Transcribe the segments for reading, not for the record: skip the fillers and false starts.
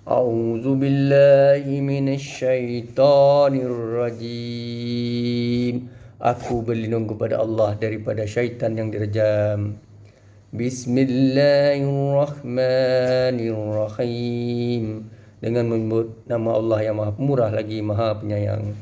A'udzu billahi minasyaitonir rajim. Aku berlindung kepada Allah daripada syaitan yang dirajam. Bismillahirrahmanirrahim. Dengan menyebut nama Allah yang Maha Pemurah lagi Maha Penyayang.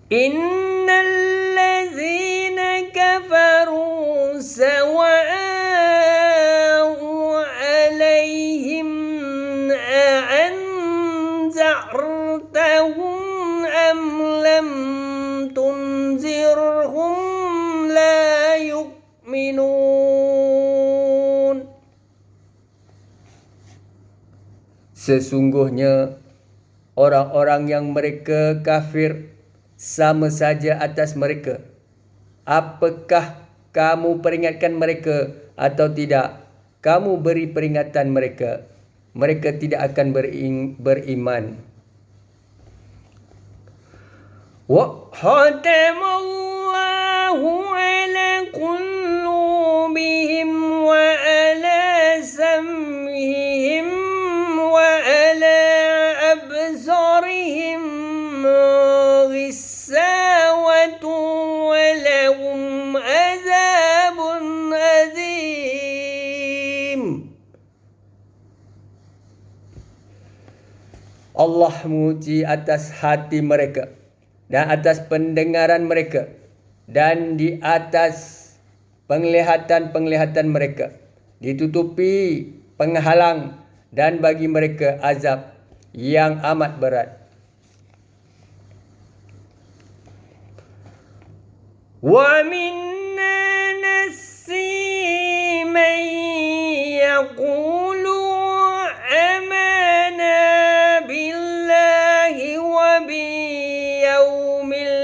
Innal ladzina kafaru sawa'u 'alaihim a'anzartahum am lam tunzirhum la yu'minun. Sesungguhnya orang-orang yang mereka kafir sama saja atas mereka. Apakah kamu peringatkan mereka atau tidak? Kamu beri peringatan mereka, mereka tidak akan beriman. Wa khatamallahu ala qulubihim wa ala sam'ihim wa ala absarihim ghisawatu wa lahum azabun azim. Allah menguji atas hati mereka dan atas pendengaran mereka dan di atas penglihatan-penglihatan mereka, ditutupi penghalang dan bagi mereka azab yang amat berat. Wa minna nasi man yaqulu amana billahi wa biyawmil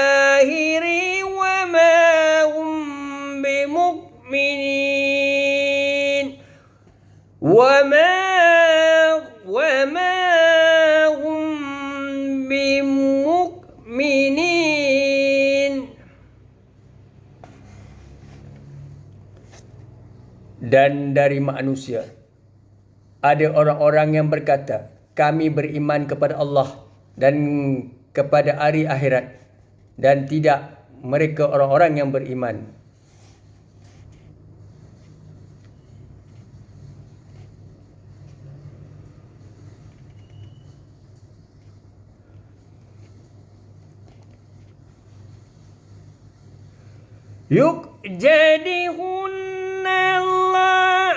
akhiri wa ma hum bimu'minin wa ma hum bimu'minin. Dan dari manusia ada orang-orang yang berkata, kami beriman kepada Allah dan kepada hari akhirat, dan tidak mereka orang-orang yang beriman. Yukjadihunna Allah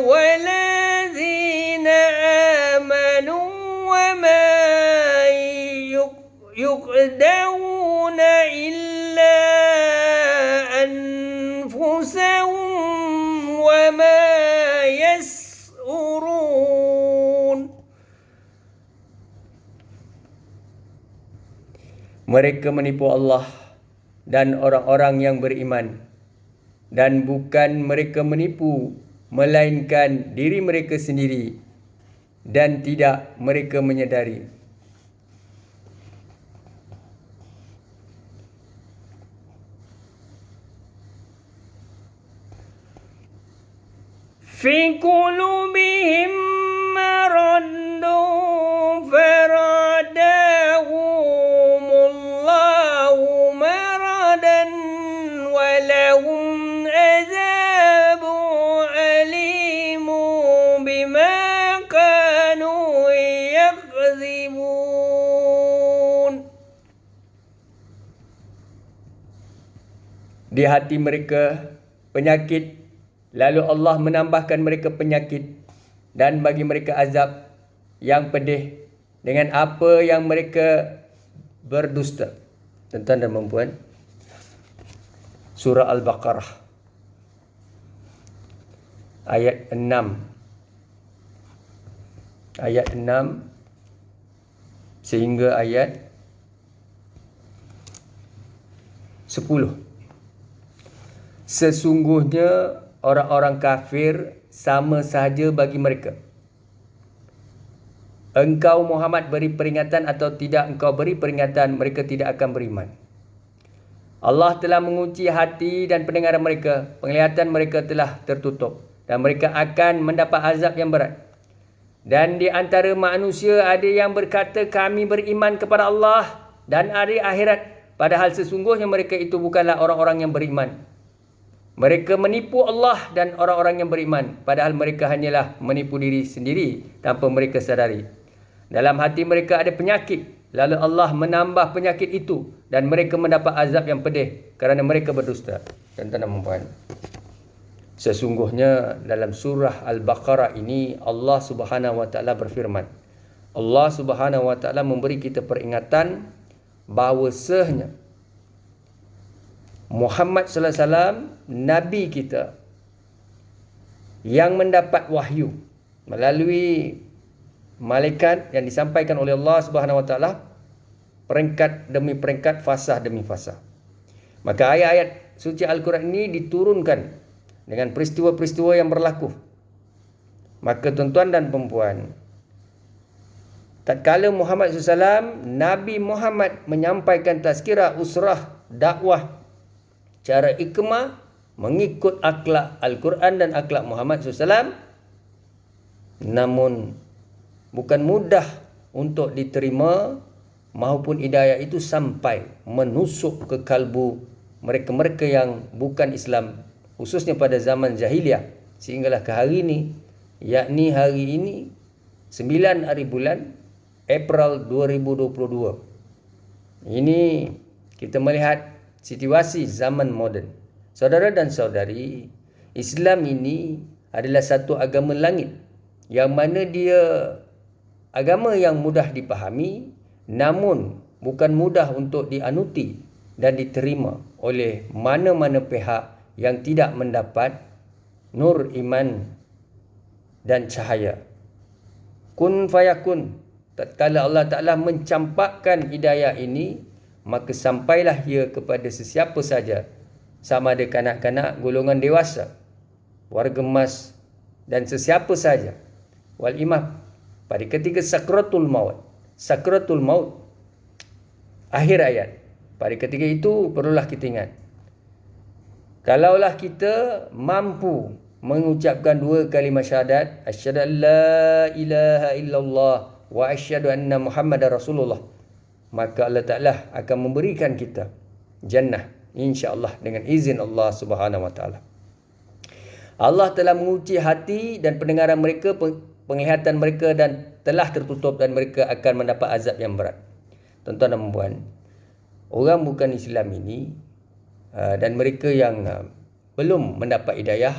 waladzina amanu wa ma yukdawuna illa anfusahum wa ma yas'urun. Mereka menipu Allah dan orang-orang yang beriman, dan bukan mereka menipu melainkan diri mereka sendiri, dan tidak mereka menyadari. Fi qulubihim maradun faradahumullahu maradan wa lahum azabu alimu bima kanu yakzibun. Di hati mereka penyakit, lalu Allah menambahkan mereka penyakit dan bagi mereka azab yang pedih dengan apa yang mereka berdusta. Tuan-tuan dan puan-puan, surah Al-Baqarah ayat 6 sehingga ayat 10. Sesungguhnya orang-orang kafir sama sahaja bagi mereka. Engkau Muhammad beri peringatan atau tidak engkau beri peringatan, mereka tidak akan beriman. Allah telah mengunci hati dan pendengaran mereka. Penglihatan mereka telah tertutup. Dan mereka akan mendapat azab yang berat. Dan di antara manusia ada yang berkata, kami beriman kepada Allah dan hari akhirat. Padahal sesungguhnya mereka itu bukanlah orang-orang yang beriman. Mereka menipu Allah dan orang-orang yang beriman. Padahal mereka hanyalah menipu diri sendiri tanpa mereka sadari. Dalam hati mereka ada penyakit. Lalu Allah menambah penyakit itu. Dan mereka mendapat azab yang pedih kerana mereka berdusta. Tuan-tuan dan puan-puan, sesungguhnya dalam surah Al-Baqarah ini Allah Subhanahu Wa Taala berfirman. Allah Subhanahu Wa Taala memberi kita peringatan bahawasanya Muhammad sallallahu alaihi wasallam nabi kita yang mendapat wahyu melalui malaikat yang disampaikan oleh Allah Subhanahu Wa Taala peringkat demi peringkat, fasah demi fasah. Maka ayat-ayat suci Al-Quran ini diturunkan dengan peristiwa-peristiwa yang berlaku. Maka tuan-tuan dan perempuan, tatkala Muhammad SAW, Nabi Muhammad menyampaikan tazkirah, usrah, dakwah, cara ikmah, mengikut akhlak Al-Quran dan akhlak Muhammad SAW. Namun, bukan mudah untuk diterima maupun hidayah itu sampai menusuk ke kalbu mereka-mereka yang bukan Islam, khususnya pada zaman jahiliah, sehinggalah ke hari ini, yakni hari ini 9 hari bulan April 2022. Ini kita melihat situasi zaman moden. Saudara dan saudari, Islam ini adalah satu agama langit yang mana dia agama yang mudah dipahami, namun bukan mudah untuk dianuti dan diterima oleh mana-mana pihak yang tidak mendapat nur iman dan cahaya. Kun fayakun. Tatkala Allah Ta'ala mencampakkan hidayah ini, maka sampailah ia kepada sesiapa saja, sama ada kanak-kanak, golongan dewasa, warga emas dan sesiapa saja. Wal imam, pada ketika sakratul maut. Sakratul maut, akhir ayat. Pada ketika itu perlulah kita ingat, kalaulah kita mampu mengucapkan 2 kalimah syahadat, asyhadu an la ilaha illallah wa asyhadu anna Muhammadar Rasulullah, maka Allah Ta'ala akan memberikan kita jannah, insya-Allah, dengan izin Allah Subhanahu Wa Taala. Allah telah mengunci hati dan pendengaran mereka, penglihatan mereka dan telah tertutup, dan mereka akan mendapat azab yang berat. Tuan-tuan dan puan, orang bukan Islam ini dan mereka yang belum mendapat hidayah,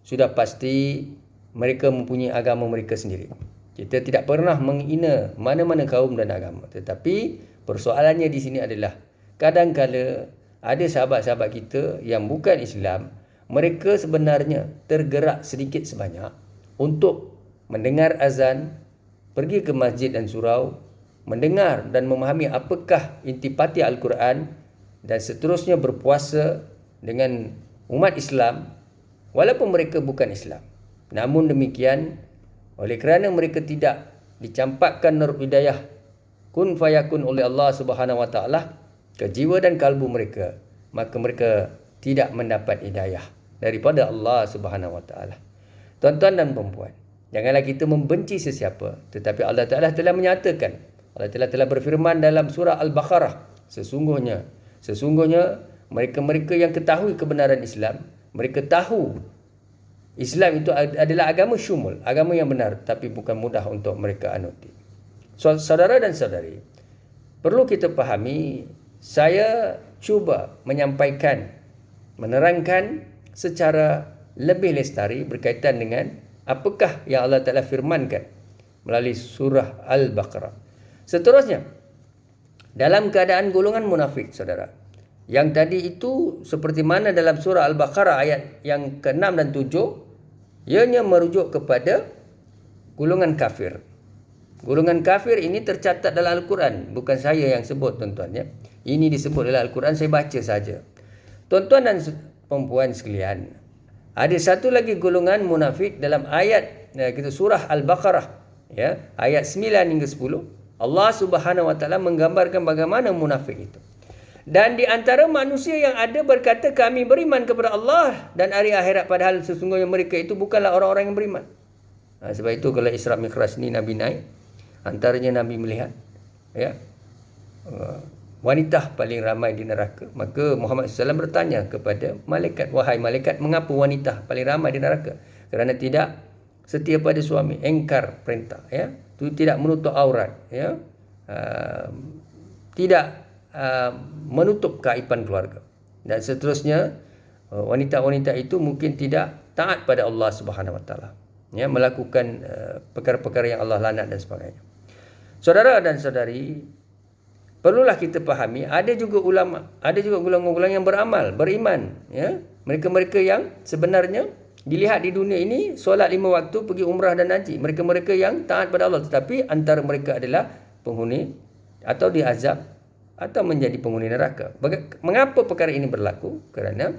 sudah pasti mereka mempunyai agama mereka sendiri. Kita tidak pernah menghina mana-mana kaum dan agama. Tetapi persoalannya di sini adalah kadang-kala ada sahabat-sahabat kita yang bukan Islam, mereka sebenarnya tergerak sedikit sebanyak untuk mendengar azan, pergi ke masjid dan surau, mendengar dan memahami apakah intipati Al-Quran, dan seterusnya berpuasa dengan umat Islam walaupun mereka bukan Islam. Namun demikian, oleh kerana mereka tidak dicampakkan nur hidayah kun fayakun oleh Allah Subhanahu Wa Taala ke jiwa dan kalbu mereka, maka mereka tidak mendapat hidayah daripada Allah Subhanahu Wa Taala. Tuan-tuan dan perempuan, janganlah kita membenci sesiapa, tetapi Allah Ta'ala telah menyatakan, Allah Ta'ala telah berfirman dalam surah Al-Baqarah, sesungguhnya mereka-mereka yang ketahui kebenaran Islam, mereka tahu Islam itu adalah agama syumul, agama yang benar, tapi bukan mudah untuk mereka anuti. Saudara dan saudari, perlu kita fahami, saya cuba menyampaikan, menerangkan secara lebih lestari berkaitan dengan apakah yang Allah Ta'ala firmankan melalui surah Al-Baqarah. Seterusnya, dalam keadaan golongan munafik, saudara, yang tadi itu seperti mana dalam surah Al-Baqarah ayat yang ke-6 dan 7, ianya merujuk kepada golongan kafir. Golongan kafir ini tercatat dalam Al-Quran, bukan saya yang sebut, tuan-tuan, ya. Ini disebut dalam Al-Quran, saya baca saja. Tuan-tuan dan perempuan sekalian, ada satu lagi golongan munafik dalam ayat kita surah Al-Baqarah, ya, ayat 9 hingga 10. Allah Subhanahu Wa Taala menggambarkan bagaimana munafik itu. Dan di antara manusia yang ada berkata kami beriman kepada Allah dan hari akhirat, padahal sesungguhnya mereka itu bukanlah orang-orang yang beriman. Sebab itu kalau Isra Mi'raj ni Nabi naik, antaranya Nabi melihat wanita paling ramai di neraka. Maka Muhammad SAW bertanya kepada malaikat, wahai malaikat, mengapa wanita paling ramai di neraka? Kerana tidak setia pada suami, engkar perintah, tu tidak menutup aurat, tidak menutup keaiban keluarga, dan seterusnya. Wanita-wanita itu mungkin tidak taat pada Allah Subhanahu Wa Taala, melakukan perkara-perkara yang Allah laknat dan sebagainya. Saudara dan saudari, perlulah kita fahami, ada juga ulama, ada juga golongan-golongan yang beramal, beriman, mereka-mereka yang sebenarnya dilihat di dunia ini solat 5 waktu, pergi umrah dan haji, mereka-mereka yang taat pada Allah, tetapi antara mereka adalah penghuni atau diazab atau menjadi penghuni neraka. Mengapa perkara ini berlaku? Kerana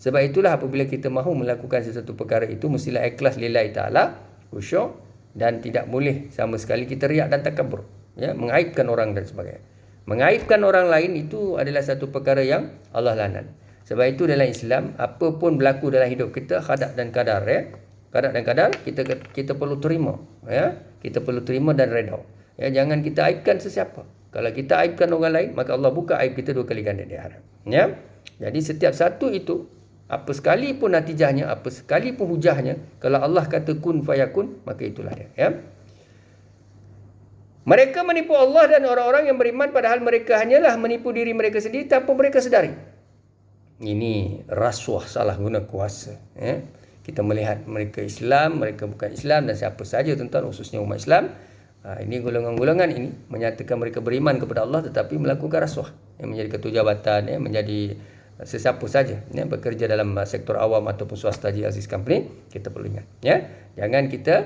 sebab itulah apabila kita mahu melakukan sesuatu perkara itu, mestilah ikhlas lillahi ta'ala, khusyuk, dan tidak boleh sama sekali kita riak dan takabur, mengaibkan orang dan sebagainya. Mengaibkan orang lain itu adalah satu perkara yang Allah laknat. Sebab itu dalam Islam, apa pun berlaku dalam hidup kita, qada dan qadar, qada dan qadar kita perlu terima, kita perlu terima dan redha. Jangan kita aibkan sesiapa. Kalau kita aibkan orang lain, maka Allah buka aib kita 2 kali ganda di akhirat. Jadi setiap satu itu, apa sekalipun natijahnya, apa sekalipun hujahnya, kalau Allah kata kun fayakun, maka itulah dia. Mereka menipu Allah dan orang-orang yang beriman, padahal mereka hanyalah menipu diri mereka sendiri tanpa mereka sedari. Ini rasuah, salah guna kuasa. Kita melihat mereka Islam, mereka bukan Islam, dan siapa saja tuan-tuan, khususnya umat Islam. Ini golongan-golongan ini menyatakan mereka beriman kepada Allah tetapi melakukan rasuah, menjadi ketua jabatan, menjadi sesiapa saja bekerja dalam sektor awam ataupun swasta Aziz Company. Kita perlu ingat, jangan kita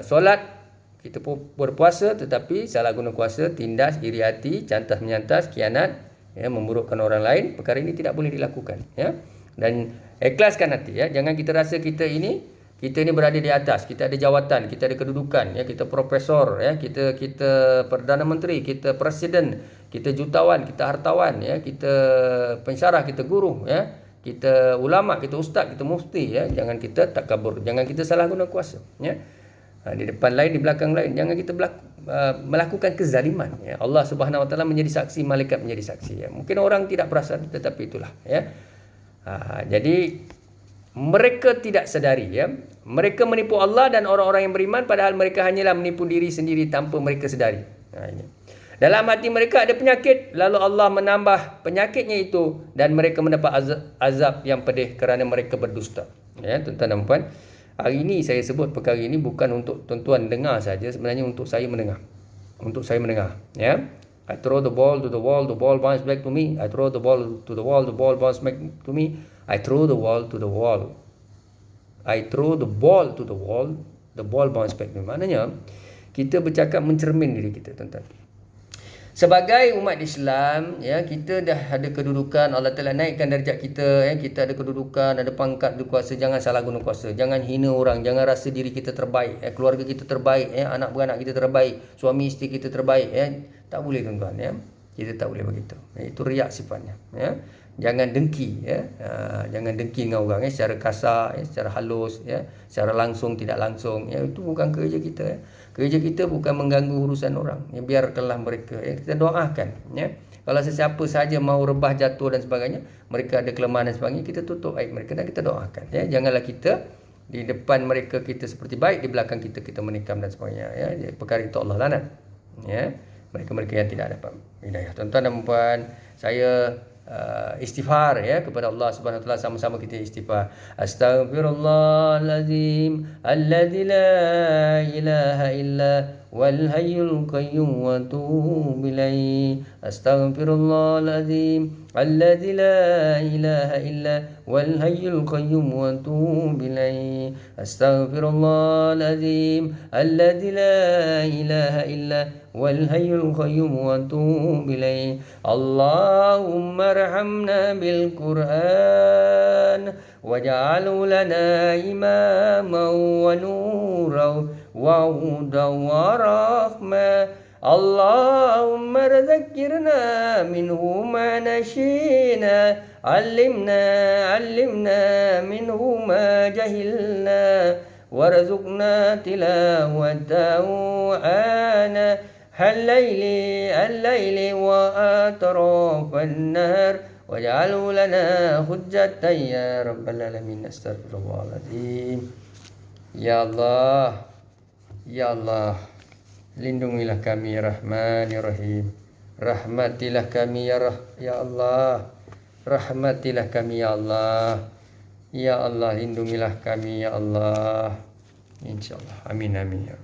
solat, kita berpuasa tetapi salah guna kuasa, tindas, iri hati, cantas menyantas, khianat, memburukkan orang lain. Perkara ini tidak boleh dilakukan, dan ikhlaskan hati, jangan kita rasa kita ini berada di atas, kita ada jawatan, kita ada kedudukan, kita profesor, kita perdana menteri, kita presiden, kita jutawan, kita hartawan, kita pensyarah, kita guru, kita ulama, kita ustaz, kita mufti, jangan kita takabur, jangan kita salah guna kuasa, di depan lain, di belakang lain, jangan kita melakukan kezaliman. Allah Subhanahu Wa Taala menjadi saksi, malaikat menjadi saksi. Mungkin orang tidak perasan, tetapi itulah. Jadi mereka tidak sedari, mereka menipu Allah dan orang-orang yang beriman, padahal mereka hanyalah menipu diri sendiri tanpa mereka sedari. Ini. Dalam hati mereka ada penyakit, lalu Allah menambah penyakitnya itu, dan mereka mendapat azab yang pedih kerana mereka berdusta. Tuan-tuan dan puan, hari ini saya sebut perkara ini bukan untuk tuan-tuan dengar saja, sebenarnya untuk saya mendengar. Untuk saya mendengar, I throw the ball to the wall, the ball bounce back to me. I throw the ball to the wall, the ball bounce back to me. I throw the ball to the wall. I throw the ball to the wall, the ball bounce back to me. Maknanya kita bercakap mencermin diri kita, tuan-tuan. Sebagai umat Islam, kita dah ada kedudukan, Allah telah naikkan darjat kita, kita ada kedudukan, ada pangkat, ada kuasa. Jangan salah guna kuasa, jangan hina orang, jangan rasa diri kita terbaik, keluarga kita terbaik, anak beranak kita terbaik, suami isteri kita terbaik, tak boleh, tuan-tuan, kita tak boleh begitu. Itu riak sifatnya, Jangan dengki, jangan dengki dengan orang, secara kasar, secara halus, secara langsung, tidak langsung, itu bukan kerja kita. Kerja kita bukan mengganggu urusan orang, biarkanlah mereka, kita doakan, kalau sesiapa saja mahu rebah, jatuh dan sebagainya, mereka ada kelemahan dan sebagainya, kita tutup aib mereka dan kita doakan, janganlah kita di depan mereka kita seperti baik, di belakang kita menikam dan sebagainya, perkara itu Allah laknat, mereka-mereka yang tidak dapat hidayah. Tuan-tuan dan puan, saya istighfar kepada Allah Subhanahu Wa Taala, sama-sama kita istighfar. Astaghfirullahalazim alladzi la ilaha illa wal hayyul qayyum wa atubu ilaih. Astaghfirullahalazim alladzi la ilaha illa wal hayyul qayyum wa atubu ilaih. Astaghfirullahalazim alladzi la ilaha illa wal hayyul qayyum wa atubu ilaih. Allahumma arhamna bil Qur'an waj'alhu lana imaman wa nuran wa hudan wa rahmah. اللهم ذكرنا منه ما نسينا علمنا منه ما جهلنا وارزقنا تلاوته آناء الليل وأطراف النهر واجعله لنا حجة يا رب العالمين. Astagfirullahaladzim. Ya Allah, Ya Allah, lindungilah kami ya Rahman ya Rahim. Rahmatilah kami ya Allah. Rahmatilah kami ya Allah. Ya Allah, lindungilah kami ya Allah. InsyaAllah. Amin amin ya.